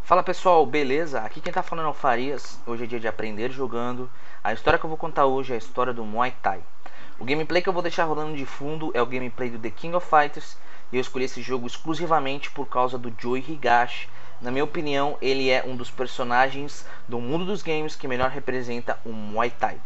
Fala pessoal, beleza? Aqui quem tá falando é o Farias. Hoje é dia de aprender jogando. A história que eu vou contar hoje é a história do Muay Thai. O gameplay que eu vou deixar rolando de fundo é o gameplay do The King of Fighters. E eu escolhi esse jogo exclusivamente por causa do Joey Higashi. Na minha opinião, ele é um dos personagens do mundo dos games que melhor representa o Muay Thai.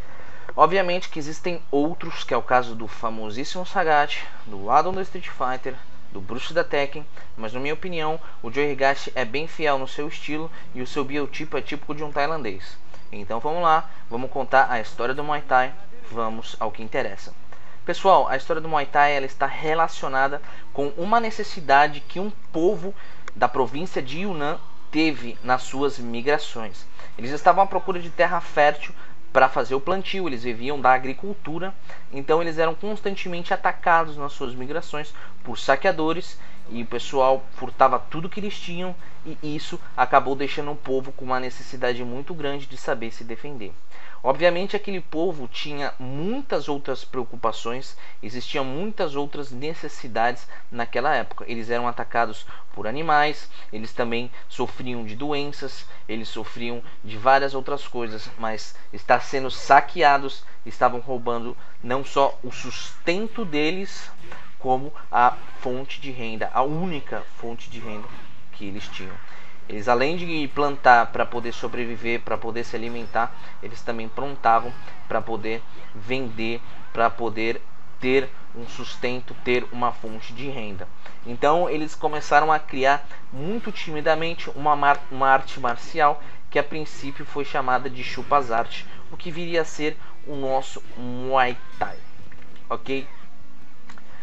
Obviamente que existem outros, que é o caso do famosíssimo Sagat, do Adam do Street Fighter, do Bruce da Tekken, mas na minha opinião o Joey Higashi é bem fiel no seu estilo e o seu biotipo é típico de um tailandês. Então vamos lá, vamos contar a história do Muay Thai, vamos ao que interessa. Pessoal, a história do Muay Thai ela está relacionada com uma necessidade que um povo da província de Yunnan teve nas suas migrações. Eles estavam à procura de terra fértil para fazer o plantio, eles viviam da agricultura, então eles eram constantemente atacados nas suas migrações por saqueadores e o pessoal furtava tudo que eles tinham e isso acabou deixando o povo com uma necessidade muito grande de saber se defender. Obviamente aquele povo tinha muitas outras preocupações, existiam muitas outras necessidades naquela época. Eles eram atacados por animais, eles também sofriam de doenças, eles sofriam de várias outras coisas, mas estar sendo saqueados, estavam roubando não só o sustento deles, como a fonte de renda, a única fonte de renda que eles tinham. Eles, além de plantar para poder sobreviver, para poder se alimentar, eles também plantavam para poder vender, para poder ter um sustento, ter uma fonte de renda. Então eles começaram a criar muito timidamente uma arte marcial que a princípio foi chamada de Chupazart, o que viria a ser o nosso Muay Thai, ok?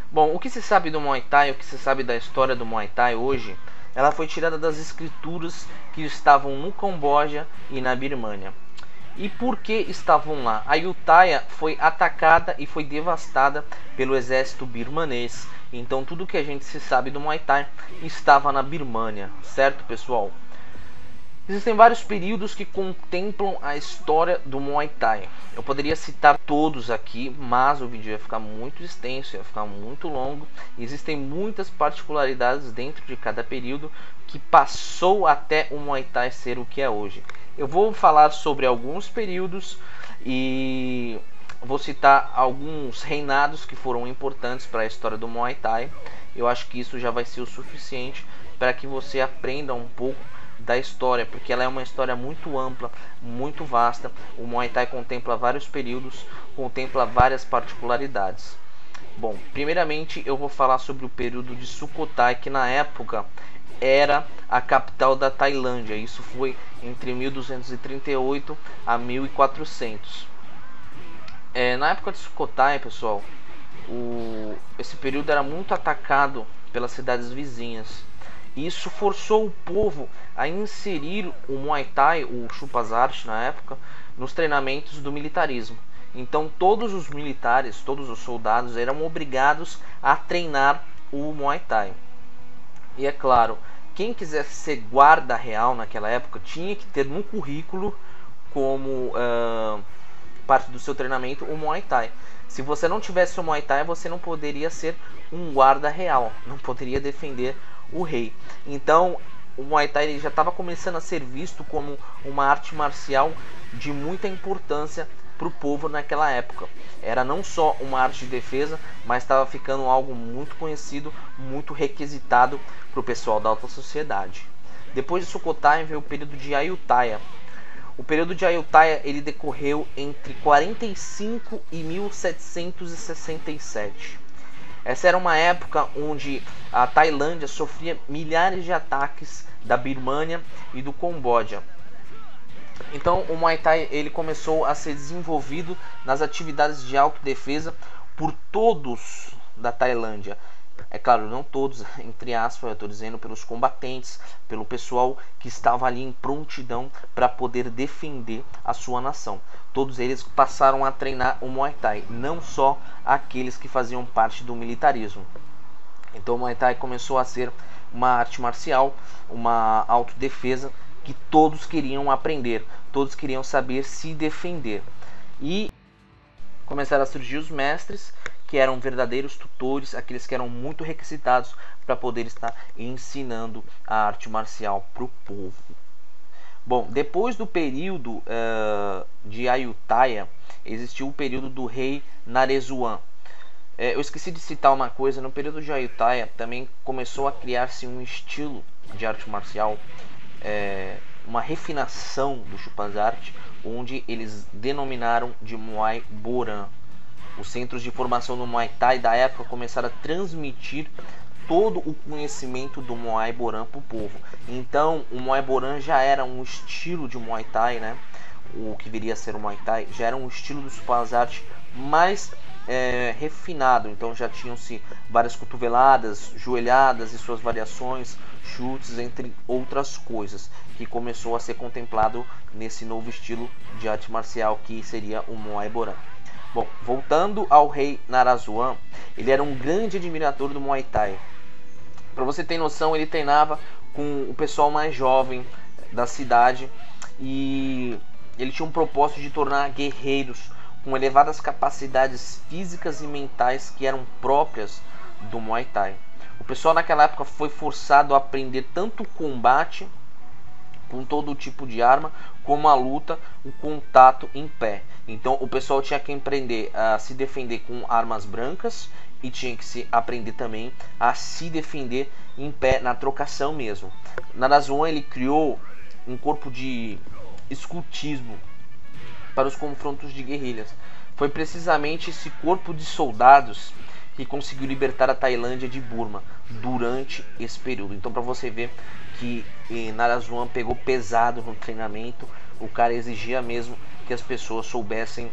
Bom, o que se sabe do Muay Thai, o que se sabe da história do Muay Thai hoje, ela foi tirada das escrituras que estavam no Camboja e na Birmânia. E por que estavam lá? A Ayutthaya foi atacada e foi devastada pelo exército birmanês. Então tudo que a gente se sabe do Muay Thai estava na Birmânia, certo pessoal? Existem vários períodos que contemplam a história do Muay Thai. Eu poderia citar todos aqui, mas o vídeo ia ficar muito extenso, ia ficar muito longo. Existem muitas particularidades dentro de cada período que passou até o Muay Thai ser o que é hoje. Eu vou falar sobre alguns períodos e vou citar alguns reinados que foram importantes para a história do Muay Thai. Eu acho que isso já vai ser o suficiente para que você aprenda um pouco da história, porque ela é uma história muito ampla, muito vasta. O Muay Thai contempla vários períodos, contempla várias particularidades. Bom, primeiramente eu vou falar sobre o período de Sukhothai, que na época era a capital da Tailândia. Isso foi entre 1238 a 1400. Na época de Sukhothai, pessoal, esse período era muito atacado pelas cidades vizinhas. Isso forçou o povo a inserir o Muay Thai, o Chupazart na época, nos treinamentos do militarismo. Então todos os militares, todos os soldados eram obrigados a treinar o Muay Thai. E é claro, quem quisesse ser guarda real naquela época tinha que ter no currículo como parte do seu treinamento o Muay Thai. Se você não tivesse o Muay Thai, você não poderia ser um guarda real, não poderia defender o rei. Então o Muay Thai ele já estava começando a ser visto como uma arte marcial de muita importância para o povo naquela época. Era não só uma arte de defesa, mas estava ficando algo muito conhecido, muito requisitado para o pessoal da alta sociedade. Depois de Sukhothai veio o período de Ayutthaya. O período de Ayutthaya ele decorreu entre 45 e 1767. Essa era uma época onde a Tailândia sofria milhares de ataques da Birmânia e do Camboja. Então o Muay Thai ele começou a ser desenvolvido nas atividades de autodefesa por todos da Tailândia. É claro, não todos, entre aspas, eu estou dizendo pelos combatentes, pelo pessoal que estava ali em prontidão para poder defender a sua nação. Todos eles passaram a treinar o Muay Thai, não só aqueles que faziam parte do militarismo. Então o Muay Thai começou a ser uma arte marcial, uma autodefesa que todos queriam aprender, todos queriam saber se defender. E começaram a surgir os mestres, que eram verdadeiros tutores, aqueles que eram muito requisitados para poder estar ensinando a arte marcial para o povo. Bom, depois do período de Ayutthaya, existiu o período do rei Naresuan. Eu esqueci de citar uma coisa, no período de Ayutthaya também começou a criar-se um estilo de arte marcial, uma refinação do Chupanzart, onde eles denominaram de Muay Boran. Os centros de formação do Muay Thai da época começaram a transmitir todo o conhecimento do Muay Boran para o povo. Então o Muay Boran já era um estilo de Muay Thai, né? O que viria a ser o Muay Thai já era um estilo do Chupanzart mais refinado. Então já tinham-se várias cotoveladas, joelhadas e suas variações, chutes, entre outras coisas, que começou a ser contemplado nesse novo estilo de arte marcial que seria o Muay Boran. Bom, voltando ao rei Naresuan, ele era um grande admirador do Muay Thai. Para você ter noção, ele treinava com o pessoal mais jovem da cidade e ele tinha um propósito de tornar guerreiros com elevadas capacidades físicas e mentais que eram próprias do Muay Thai. O pessoal naquela época foi forçado a aprender tanto o combate com todo tipo de arma, como a luta, o contato em pé. Então o pessoal tinha que aprender a se defender com armas brancas e tinha que se aprender também a se defender em pé, na trocação mesmo. Naresuan, ele criou um corpo de escultismo para os confrontos de guerrilhas. Foi precisamente esse corpo de soldados que conseguiu libertar a Tailândia de Burma durante esse período. Então, para você ver que Naresuan pegou pesado no treinamento, o cara exigia mesmo que as pessoas soubessem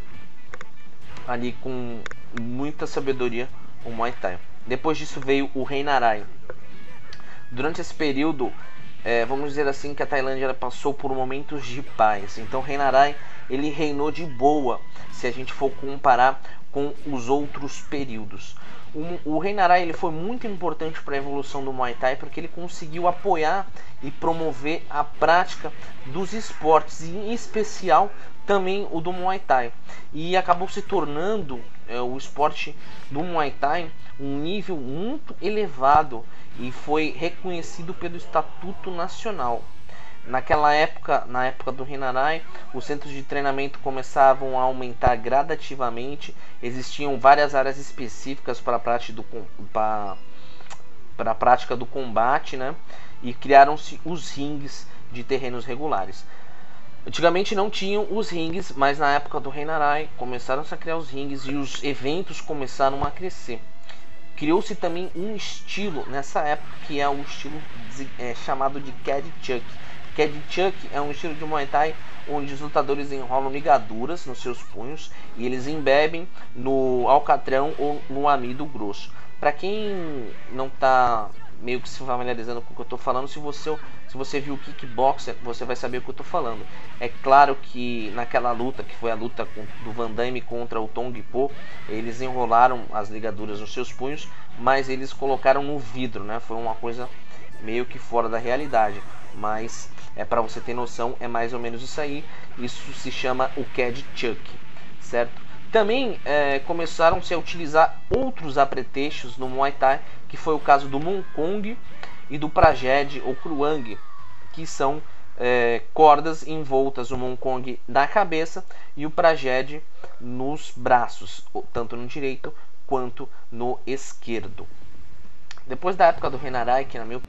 ali com muita sabedoria o Muay Thai. Depois disso veio o rei Narai. Durante esse período, vamos dizer assim, que a Tailândia passou por momentos de paz. Então o rei Narai, ele reinou de boa, se a gente for comparar com os outros períodos. O rei Narai, ele foi muito importante para a evolução do Muay Thai, porque ele conseguiu apoiar e promover a prática dos esportes, e em especial também o do Muay Thai, e acabou se tornando o esporte do Muay Thai um nível muito elevado e foi reconhecido pelo Estatuto Nacional. Naquela época, na época do rei Narai, os centros de treinamento começavam a aumentar gradativamente. Existiam várias áreas específicas para a prática do combate, né? E criaram-se os ringues de terrenos regulares. Antigamente não tinham os ringues, mas na época do rei Narai começaram a criar os ringues e os eventos começaram a crescer. Criou-se também um estilo nessa época, que é o estilo chamado de Kadchuk. Kadchuk é um estilo de Muay Thai onde os lutadores enrolam ligaduras nos seus punhos e eles embebem no alcatrão ou no amido grosso. Para quem não está meio que se familiarizando com o que eu estou falando, se você viu o Kickboxer, você vai saber o que eu estou falando. É claro que naquela luta, que foi a luta do Van Damme contra o Tong Po, eles enrolaram as ligaduras nos seus punhos, mas eles colocaram no vidro, né? Foi uma coisa meio que fora da realidade, mas para você ter noção, é mais ou menos isso aí. Isso se chama o Kadchuk, certo? Também começaram-se a utilizar outros apetrechos no Muay Thai, que foi o caso do Muay Kong e do Prajed ou Kruang, que são cordas envoltas, o Muay Kong na cabeça e o Prajed nos braços, tanto no direito quanto no esquerdo. Depois da época do rei Narai, que na minha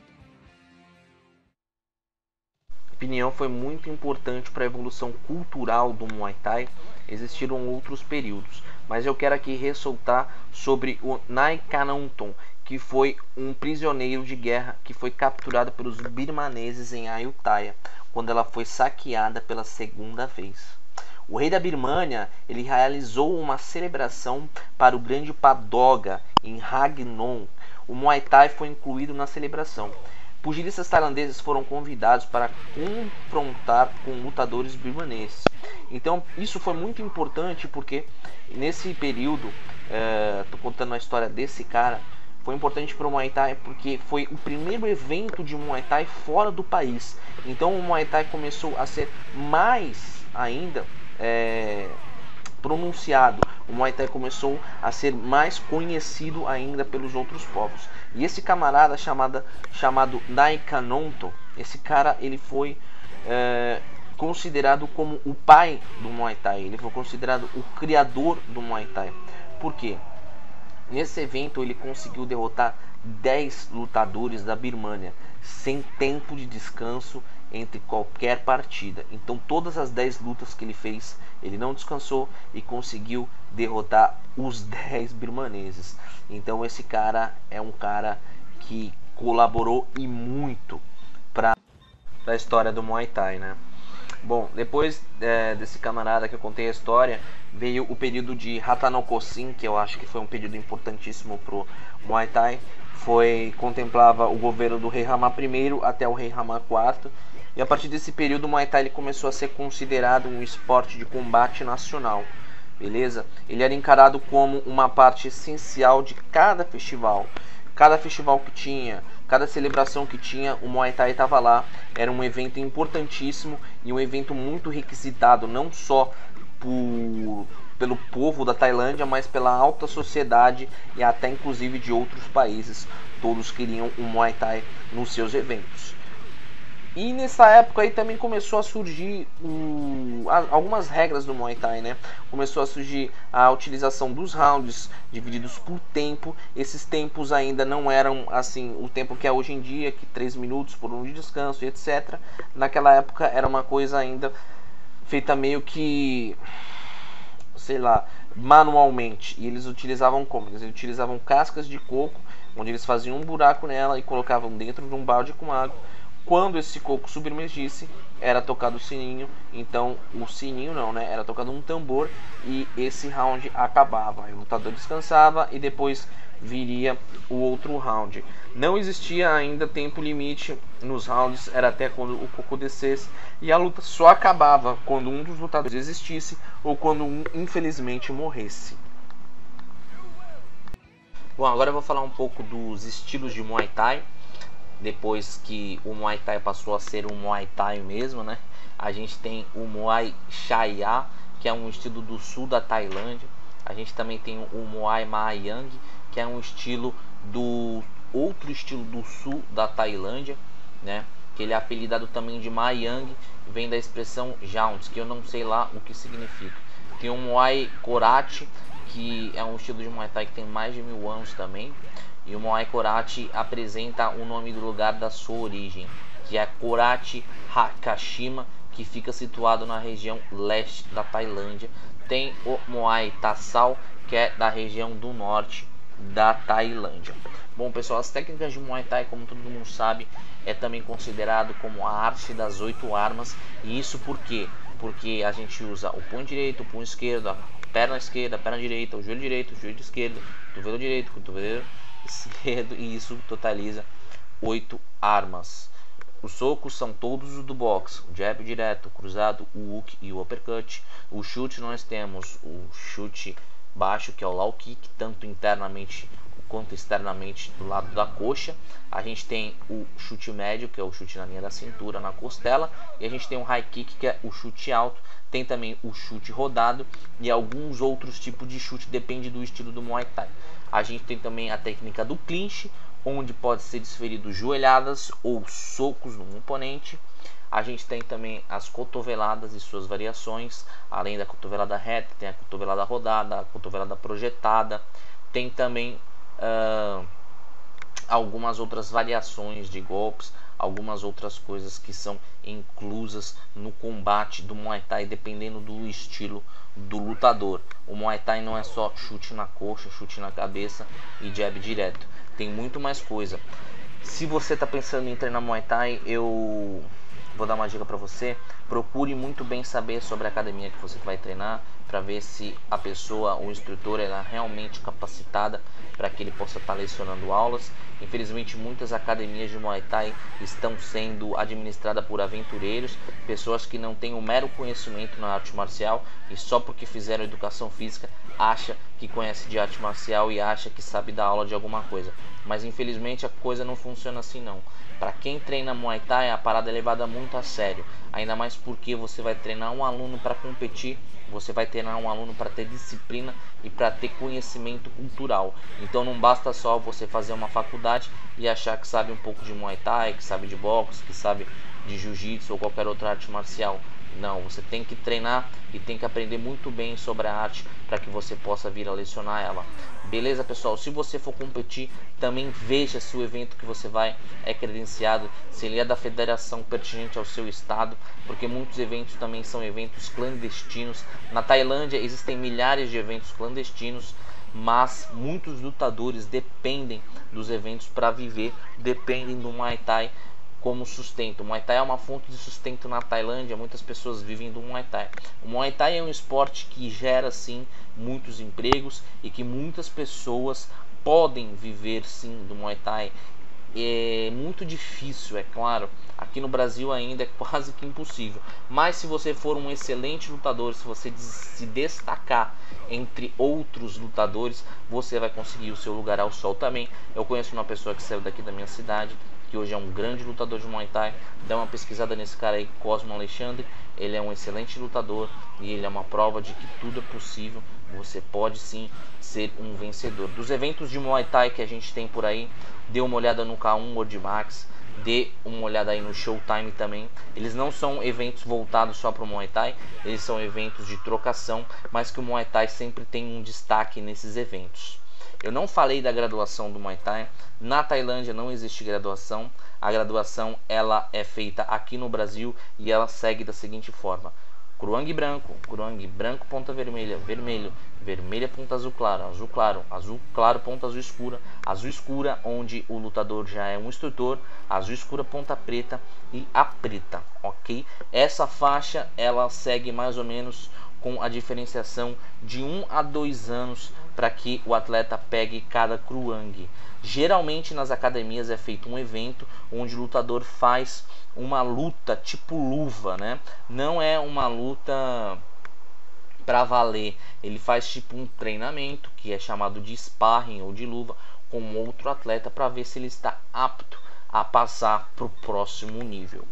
opinião foi muito importante para a evolução cultural do Muay Thai, existiram outros períodos, mas eu quero aqui ressaltar sobre o Nai Kanonton, que foi um prisioneiro de guerra que foi capturado pelos birmaneses em Ayutthaya, quando ela foi saqueada pela segunda vez. O rei da Birmânia, ele realizou uma celebração para o grande Padoga em Ragnon. O Muay Thai foi incluído na celebração. Pugilistas tailandeses foram convidados para confrontar com lutadores birmaneses. Então isso foi muito importante, porque nesse período, estou contando a história desse cara, foi importante para o Muay Thai porque foi o primeiro evento de Muay Thai fora do país. Então o Muay Thai começou a ser mais ainda pronunciado. O Muay Thai começou a ser mais conhecido ainda pelos outros povos. E esse camarada chamado Nai Kanonton, esse cara, ele foi considerado como o pai do Muay Thai. Ele foi considerado o criador do Muay Thai. Por quê? Nesse evento ele conseguiu derrotar 10 lutadores da Birmânia, sem tempo de descanso entre qualquer partida. Então todas as 10 lutas que ele fez, ele não descansou e conseguiu derrotar os 10 birmaneses. Então esse cara é um cara que colaborou e muito para a história do Muay Thai, né? Bom, depois desse camarada que eu contei a história, veio o período de Ratanakosin, que eu acho que foi um período importantíssimo pro Muay Thai. Contemplava o governo do rei Rama I até o rei Rama IV. E a partir desse período o Muay Thai ele começou a ser considerado um esporte de combate nacional. Beleza? Ele era encarado como uma parte essencial de cada festival. Cada festival que tinha, cada celebração que tinha, o Muay Thai estava lá. Era um evento importantíssimo e um evento muito requisitado, não só pelo povo da Tailândia, mas pela alta sociedade e até inclusive de outros países. Todos queriam o Muay Thai nos seus eventos. E nessa época aí também começou a surgir algumas regras do Muay Thai, né? Começou a surgir a utilização dos rounds divididos por tempo. Esses tempos ainda não eram assim o tempo que é hoje em dia, que 3 minutos por um de descanso e etc. Naquela época era uma coisa ainda feita meio que, sei lá, manualmente. E eles utilizavam como? Eles utilizavam cascas de coco, onde eles faziam um buraco nela e colocavam dentro de um balde com água. Quando esse coco submergisse, era tocado o sininho. Então o sininho não, né? Era tocado um tambor e esse round acabava. Aí o lutador descansava e depois viria o outro round. Não existia ainda tempo limite nos rounds, era até quando o coco descesse. E a luta só acabava quando um dos lutadores existisse ou quando um infelizmente morresse. Bom, agora eu vou falar um pouco dos estilos de Muay Thai. Depois que o Muay Thai passou a ser um Muay Thai mesmo, né? A gente tem o Muay Chaya, que é um estilo do sul da Tailândia. A gente também tem o Muay Mahayang, que é um estilo outro estilo do sul da Tailândia, né? Que ele é apelidado também de Mahayang, vem da expressão Jounds, que eu não sei lá o que significa. Tem o Muay Korat, que é um estilo de Muay Thai que tem mais de 1000 anos também. E o Muay Korat apresenta o nome do lugar da sua origem, que é Korat Hakashima, que fica situado na região leste da Tailândia. Tem o Muay Thasal, que é da região do norte da Tailândia. Bom, pessoal, as técnicas de Muay Thai, como todo mundo sabe, é também considerado como a arte das 8 armas. E isso por quê? Porque a gente usa o punho direito, o punho esquerdo, a perna esquerda, a perna direita, o joelho esquerdo, cotovelo direito, cotovelo esquerdo, e isso totaliza 8 armas. Os socos são todos os do boxe: o jab direto, o cruzado, o hook e o uppercut. O chute, nós temos o chute baixo, que é o low kick, tanto internamente quanto externamente do lado da coxa. A gente tem o chute médio, que é o chute na linha da cintura, na costela, e a gente tem o high kick, que é o chute alto. Tem também o chute rodado e alguns outros tipos de chute, depende do estilo do Muay Thai. A gente tem também a técnica do clinch, onde pode ser desferido joelhadas ou socos no oponente. A gente tem também as cotoveladas e suas variações, além da cotovelada reta, tem a cotovelada rodada, a cotovelada projetada. Tem também algumas outras variações de golpes, algumas outras coisas que são inclusas no combate do Muay Thai, dependendo do estilo do lutador. O Muay Thai não é só chute na coxa, chute na cabeça e jab direto, tem muito mais coisa. Se você está pensando em treinar Muay Thai, eu vou dar uma dica para você: procure muito bem saber sobre a academia que você vai treinar, para ver se a pessoa, o instrutor, é realmente capacitada para que ele possa estar lecionando aulas. Infelizmente, muitas academias de Muay Thai estão sendo administradas por aventureiros, pessoas que não têm o mero conhecimento na arte marcial e só porque fizeram educação física acha que conhece de arte marcial e acha que sabe dar aula de alguma coisa. Mas infelizmente a coisa não funciona assim não. Para quem treina Muay Thai, a parada é levada muito a sério, ainda mais porque você vai treinar um aluno para competir, você vai treinar um aluno para ter disciplina e para ter conhecimento cultural. Então não basta só você fazer uma faculdade e achar que sabe um pouco de Muay Thai, que sabe de boxe, que sabe de jiu-jitsu ou qualquer outra arte marcial. Não, você tem que treinar e tem que aprender muito bem sobre a arte para que você possa vir a lecionar ela. Beleza, pessoal? Se você for competir, também veja se o evento que você vai é credenciado, se ele é da federação pertinente ao seu estado, porque muitos eventos também são eventos clandestinos. Na Tailândia existem milhares de eventos clandestinos, mas muitos lutadores dependem dos eventos para viver, dependem do Muay Thai como sustento. O Muay Thai é uma fonte de sustento na Tailândia, muitas pessoas vivem do Muay Thai. O Muay Thai é um esporte que gera sim muitos empregos e que muitas pessoas podem viver sim do Muay Thai. É muito difícil, é claro. Aqui no Brasil ainda é quase que impossível. Mas se você for um excelente lutador, se você se destacar entre outros lutadores, você vai conseguir o seu lugar ao sol também. Eu conheço uma pessoa que saiu daqui da minha cidade, que hoje é um grande lutador de Muay Thai. Dá uma pesquisada nesse cara aí, Cosmo Alexandre. Ele é um excelente lutador e ele é uma prova de que tudo é possível. Você pode sim ser um vencedor. Dos eventos de Muay Thai que a gente tem por aí, dê uma olhada no K1 World Max, dê uma olhada aí no Showtime também. Eles não são eventos voltados só para o Muay Thai, eles são eventos de trocação, mas que o Muay Thai sempre tem um destaque nesses eventos. Eu não falei da graduação do Muay Thai. Na Tailândia não existe graduação. A graduação ela é feita aqui no Brasil e ela segue da seguinte forma: Kruang branco ponta vermelha, vermelho, vermelha ponta azul claro ponta azul escura onde o lutador já é um instrutor, azul escura ponta preta e a preta, ok? Essa faixa ela segue mais ou menos com a diferenciação de 1 a 2 anos para que o atleta pegue cada Kruang. Geralmente nas academias é feito um evento onde o lutador faz uma luta tipo luva, né? Não é uma luta para valer, ele faz tipo um treinamento que é chamado de sparring ou de luva com outro atleta para ver se ele está apto a passar para o próximo nível.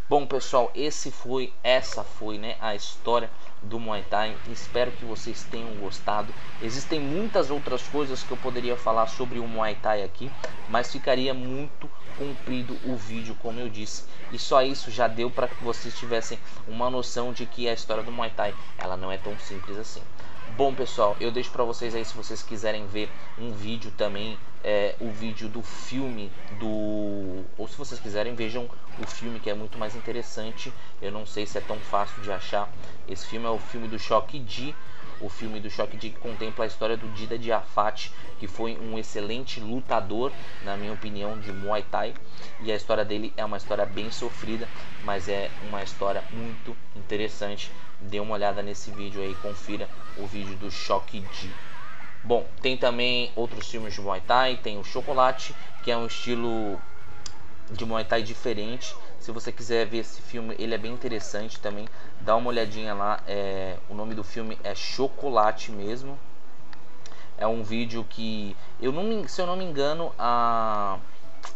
Bom, pessoal, essa foi, né, a história do Muay Thai. Espero que vocês tenham gostado. Existem muitas outras coisas que eu poderia falar sobre o Muay Thai aqui, mas ficaria muito comprido o vídeo, como eu disse. E só isso já deu para que vocês tivessem uma noção de que a história do Muay Thai ela não é tão simples assim. Bom, pessoal, eu deixo para vocês aí, se vocês quiserem ver um vídeo também, o vídeo do filme ou se vocês quiserem, vejam o filme, que é muito mais interessante. Eu não sei se é tão fácil de achar. Esse filme é o filme do Shock G, o filme do Shock G, que contempla a história do Dida Diafat, que foi um excelente lutador, na minha opinião, de Muay Thai. E a história dele é uma história bem sofrida, mas é uma história muito interessante. Dê uma olhada nesse vídeo aí, confira o vídeo do Shock G. Bom, tem também outros filmes de Muay Thai, tem o Chocolate, que é um estilo de Muay Thai diferente. Se você quiser ver esse filme, ele é bem interessante também. Dá uma olhadinha lá, o nome do filme é Chocolate mesmo. É um vídeo que, se eu não me engano, a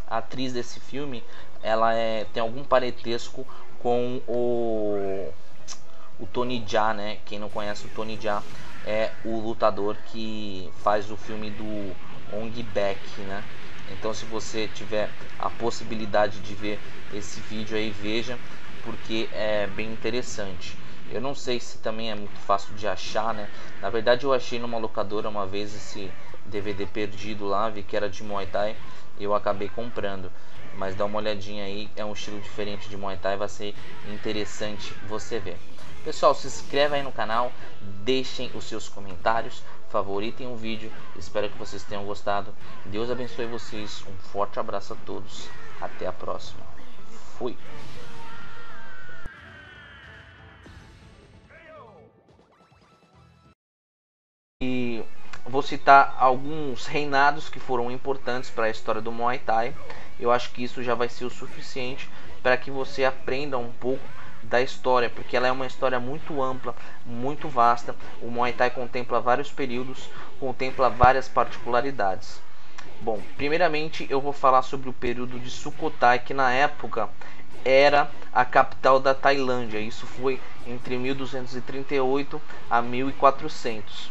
atriz desse filme, ela tem algum parentesco com o Tony Jaa, né? Quem não conhece o Tony Jaa é o lutador que faz o filme do Ong Bak, né? Então, se você tiver a possibilidade de ver esse vídeo aí, veja, porque é bem interessante. Eu não sei se também é muito fácil de achar, né? Na verdade, eu achei numa locadora uma vez esse DVD perdido lá, vi que era de Muay Thai, e eu acabei comprando. Mas dá uma olhadinha aí, é um estilo diferente de Muay Thai, vai ser interessante você ver. Pessoal, se inscreve aí no canal, deixem os seus comentários, favoritem o vídeo, espero que vocês tenham gostado. Deus abençoe vocês, um forte abraço a todos, até a próxima. Fui! E vou citar alguns reinados que foram importantes para a história do Muay Thai. Eu acho que isso já vai ser o suficiente para que você aprenda um pouco da história, porque ela é uma história muito ampla, muito vasta. O Muay Thai contempla vários períodos, contempla várias particularidades. Bom, primeiramente eu vou falar sobre o período de Sukhothai, que na época era a capital da Tailândia. Isso foi entre 1238 a 1400.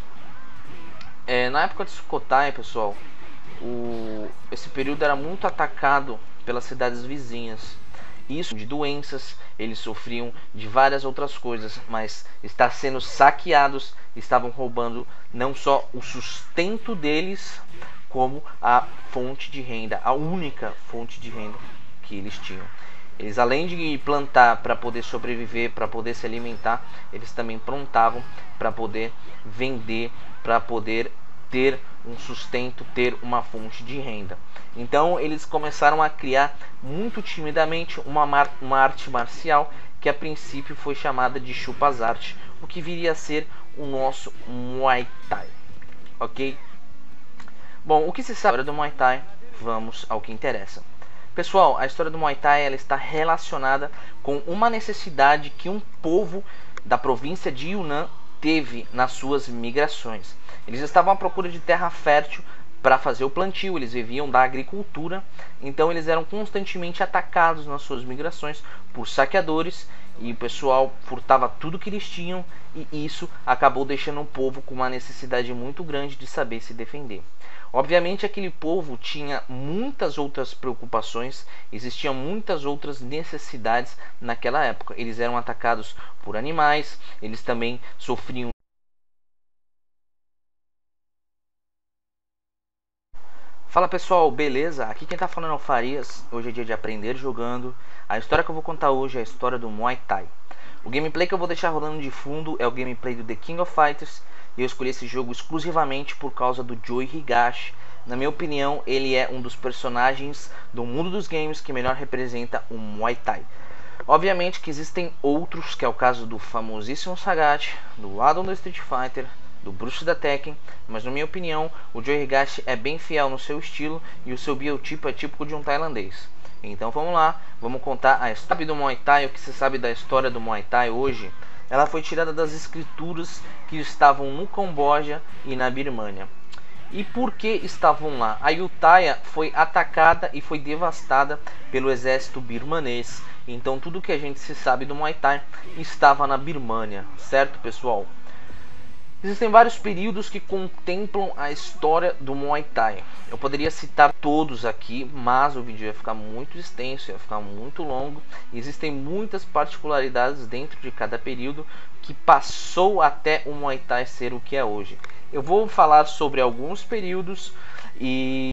Na época de Sukhothai, pessoal, esse período era muito atacado pelas cidades vizinhas. isso de doenças, eles sofriam de várias outras coisas, mas estar sendo saqueados, estavam roubando não só o sustento deles, como a fonte de renda, a única fonte de renda que eles tinham. Eles, além de plantar para poder sobreviver, para poder se alimentar, eles também plantavam para poder vender, para poder ter um sustento, ter uma fonte de renda. Então eles começaram a criar muito timidamente uma arte marcial que a princípio foi chamada de Chupazarte, o que viria a ser o nosso Muay Thai, ok? Bom, o que se sabe do Muay Thai? Vamos ao que interessa. Pessoal, a história do Muay Thai ela está relacionada com uma necessidade que um povo da província de Yunnan teve nas suas migrações. Eles estavam à procura de terra fértil para fazer o plantio, eles viviam da agricultura, então eles eram constantemente atacados nas suas migrações por saqueadores e o pessoal furtava tudo que eles tinham, e isso acabou deixando o povo com uma necessidade muito grande de saber se defender. Obviamente aquele povo tinha muitas outras preocupações, existiam muitas outras necessidades naquela época. Eles eram atacados por animais, eles também sofriam. Fala pessoal, beleza? Aqui quem tá falando é o Farias. Hoje é dia de aprender jogando. A história que eu vou contar hoje é a história do Muay Thai. O gameplay que eu vou deixar rolando de fundo é o gameplay do The King of Fighters. E eu escolhi esse jogo exclusivamente por causa do Joey Higashi. Na minha opinião, ele é um dos personagens do mundo dos games que melhor representa o Muay Thai. Obviamente que existem outros, que é o caso do famosíssimo Sagat, do Adam do Street Fighter, do Bruce da Tekken, mas na minha opinião o Joey Higashi é bem fiel no seu estilo e o seu biotipo é típico de um tailandês. Então vamos lá, vamos contar a história do Muay Thai. O que se sabe da história do Muay Thai hoje? Ela foi tirada das escrituras que estavam no Camboja e na Birmânia. E por que estavam lá? A Ayutthaya foi atacada e foi devastada pelo exército birmanês. Então tudo que a gente se sabe do Muay Thai estava na Birmânia, certo pessoal? Existem vários períodos que contemplam a história do Muay Thai. Eu poderia citar todos aqui, mas o vídeo ia ficar muito extenso, ia ficar muito longo. Existem muitas particularidades dentro de cada período que passou até o Muay Thai ser o que é hoje. Eu vou falar sobre alguns períodos e